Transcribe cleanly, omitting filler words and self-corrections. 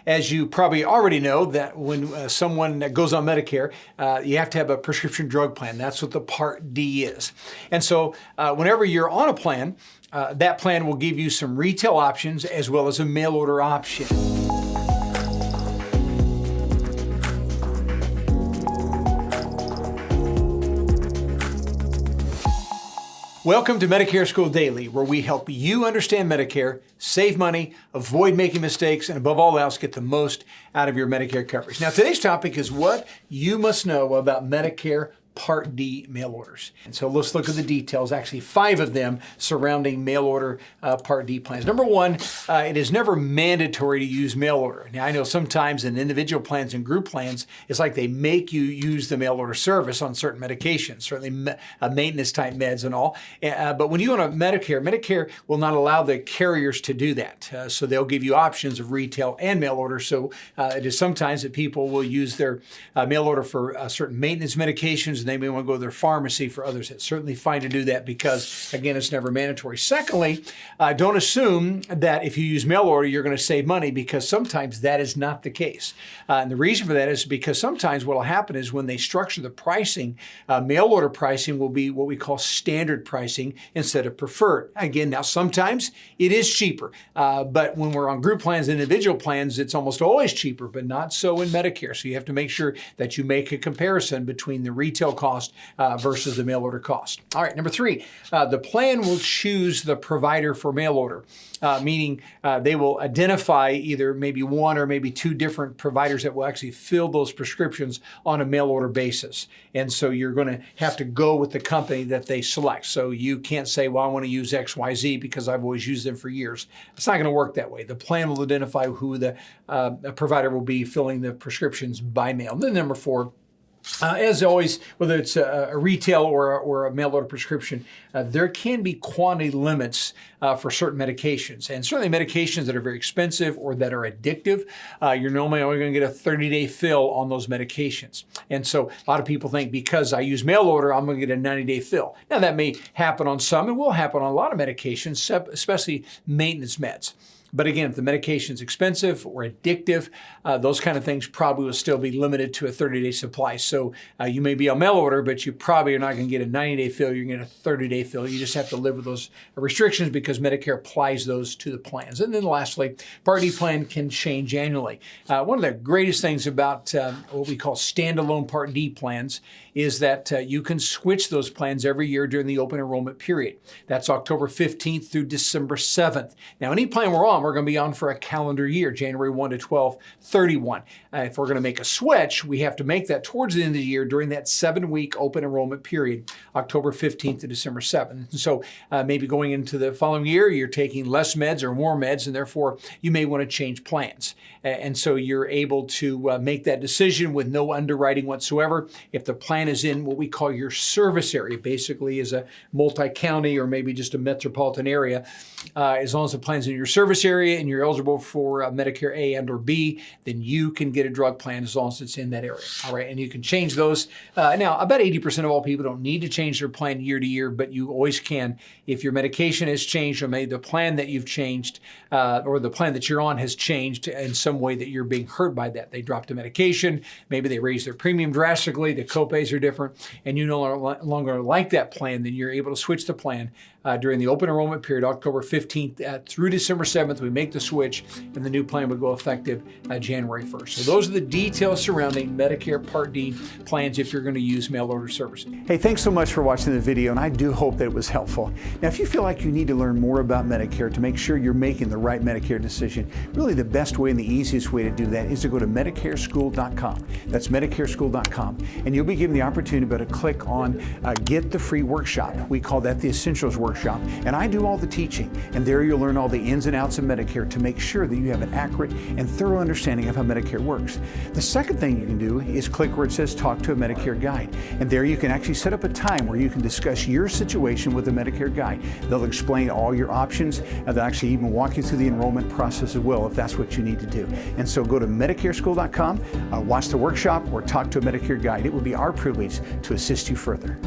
As you probably already know, that when someone goes on Medicare, you have to have a prescription drug plan. That's what the Part D is. And so whenever you're on a plan, that plan will give you some retail options as well as a mail order option. Welcome to Medicare School Daily, where we help you understand Medicare, save money, avoid making mistakes, and above all else, get the most out of your Medicare coverage. Now, today's topic is what you must know about Medicare Part D mail orders. And so let's look at the details, actually 5 of them surrounding mail order Part D plans. Number 1, it is never mandatory to use mail order. Now I know sometimes in individual plans and group plans, it's like they make you use the mail order service on certain medications, certainly maintenance type meds and all. But when you go on Medicare will not allow the carriers to do that. So they'll give you options of retail and mail order. So it is sometimes that people will use their mail order for certain maintenance medications. They may want to go to their pharmacy for others. It's certainly fine to do that because, again, it's never mandatory. Secondly, don't assume that if you use mail order, you're going to save money because sometimes that is not the case. And the reason for that is because sometimes what will happen is when they structure the pricing, mail order pricing will be what we call standard pricing instead of preferred. Again, now sometimes it is cheaper, but when we're on group plans, individual plans, it's almost always cheaper, but not so in Medicare. So you have to make sure that you make a comparison between the retail cost versus the mail order cost. All right, number 3, the plan will choose the provider for mail order, meaning they will identify either maybe 1 or maybe 2 different providers that will actually fill those prescriptions on a mail order basis. And so you're going to have to go with the company that they select. So you can't say, well, I want to use XYZ because I've always used them for years. It's not going to work that way. The plan will identify who the provider will be filling the prescriptions by mail. And then number 4, as always, whether it's a retail or a mail order prescription, there can be quantity limits for certain medications. And certainly medications that are very expensive or that are addictive, you're normally only going to get a 30-day fill on those medications. And so a lot of people think because I use mail order, I'm going to get a 90-day fill. Now that may happen on some and will happen on a lot of medications, especially maintenance meds. But again, if the medication is expensive or addictive, those kind of things probably will still be limited to a 30-day supply. So you may be on mail order, but you probably are not going to get a 90-day fill. You're going to get a 30-day fill. You just have to live with those restrictions because Medicare applies those to the plans. And then lastly, Part D plan can change annually. One of the greatest things about what we call standalone Part D plans is that you can switch those plans every year during the open enrollment period. That's October 15th through December 7th. Now, any plan we're on, we're going to be on for a calendar year, January 1 to 12/31. If we're going to make a switch, we have to make that towards the end of the year during that 7-week open enrollment period, October 15th to December 7th. And so maybe going into the following year, you're taking less meds or more meds, and therefore you may want to change plans. And so you're able to make that decision with no underwriting whatsoever. If the plan is in what we call your service area, basically is a multi-county or maybe just a metropolitan area, as long as the plan's in your service area and you're eligible for Medicare A and or B, then you can get a drug plan as long as it's in that area. All right, and you can change those. Now, about 80% of all people don't need to change their plan year to year, but you always can if your medication has changed or maybe the plan that you've changed or the plan that you're on has changed in some way that you're being hurt by that. They dropped the medication, maybe they raised their premium drastically, the copays are different, and you no longer like that plan, then you're able to switch the plan during the open enrollment period, October 15th through December 7th. We make the switch, and the new plan would go effective January 1st. So those are the details surrounding Medicare Part D plans if you're going to use mail order services. Hey, thanks so much for watching the video, and I do hope that it was helpful. Now, if you feel like you need to learn more about Medicare to make sure you're making the right Medicare decision, really the best way and the easiest way to do that is to go to MedicareSchool.com. That's MedicareSchool.com, and you'll be given the opportunity to click on Get the Free Workshop. We call that the Essentials Workshop. And I do all the teaching, and there you'll learn all the ins and outs of Medicare to make sure that you have an accurate and thorough understanding of how Medicare works. The second thing you can do is click where it says Talk to a Medicare Guide, and there you can actually set up a time where you can discuss your situation with a Medicare guide. They'll explain all your options, and they'll actually even walk you through the enrollment process as well if that's what you need to do. And so go to MedicareSchool.com, watch the workshop, or talk to a Medicare guide. It would be our privilege to assist you further.